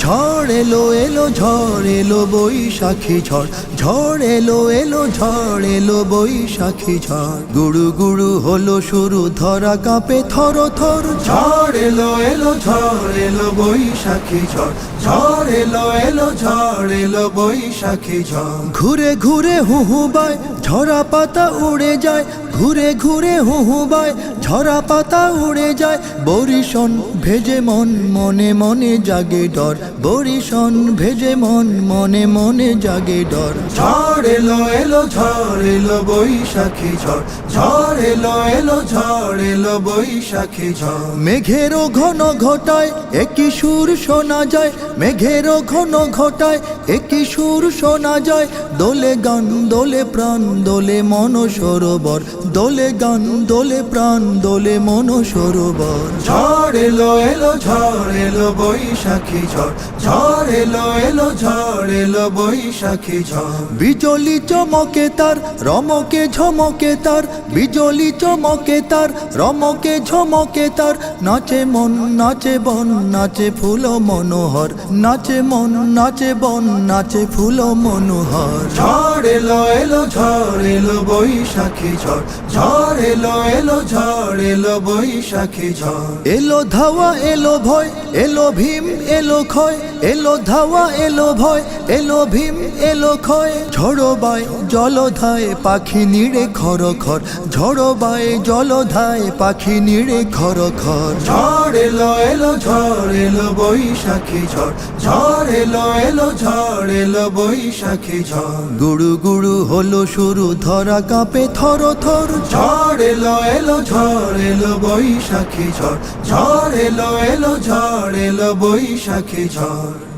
ঝড় এলো এলো ঝড় এলো বৈশাখী ঝড়, ঝড় এলো এলো ঝড় এলো বৈশাখী ঝড়। গুড়ু গুড়ু হলো শুরু, ধরা কাঁপে থর থর। ঝড় এলো এলো ঝড় এলো বৈশাখী ঝড়, ঝড় এলো এলো ঝড় এলো বৈশাখী ঝড়। ঘুরে ঘুরে হুহু বায়, ঝরা পাতা উড়ে যায়। ঘুরে ঘুরে হুহু বায়, ঝরা পাতা উড়ে যায়। বরিশন ভেজে মন, মনে মনে জাগে ডর। বরিশন ভেজে মন, মনে মনে জাগে ডর। ঝড় এলো এলো ঝড় এলো বৈশাখী ঝড়, ঝড় এলো এলো ঝড় এলো বৈশাখী ঝড়। মেঘেরও ঘন ঘটায় একই সুর শোনা যায়। মেঘেরও ঘন ঘটায় একই সুর শোনা যায়। দোলে গান দোলে প্রাণ দোলে মন সরোবর। দোলে গান দোলে প্রাণ দোলে মন সরোবর। ঝড় এলো এলো ঝড় এলো বৈশাখী ঝড়, ঝড় এলো এলো ঝড় এলো বৈশাখী ঝড়। বিজলি চমকে তার রমকে ঝমকে তার, বিজলি চমকে তার রমকে ঝমকে তার। নাচে মন নাচে বন নাচে ফুল মনোহর, নাচে মন নাচে বন নাচে ফুল মনোহর। ঝড় এলো এলো ঝড় এলো বৈশাখী ঝড়, ঝড় এলো এলো ঝড় এলো বৈশাখী ঝড়। এলো ধাওয়া এলো ভয়, এলো ভীম এলো ক্ষয়। এলো ধাওয়া এলো ভয়, এলো ভীম এলো ক্ষয়। ঝড়ো বায় জলধায় পাখি নিড়ে খর খর, ঝড়ো বায় জলধায় পাখি নিড়ে খর খর। ঝড় এলো এলো ঝড় এলো বৈশাখী ঝড়, ঝড় এলো এলো ঝড় এলো বৈশাখী ঝড়। গুড়ু গুড়ু হলো শুরু, ধরা কাঁপে থর থর। ঝড় এলো এলো ঝড় এলো বৈশাখী ঝড়, ঝড় এলো এলো ঝড় এলো বৈশাখী ঝড়।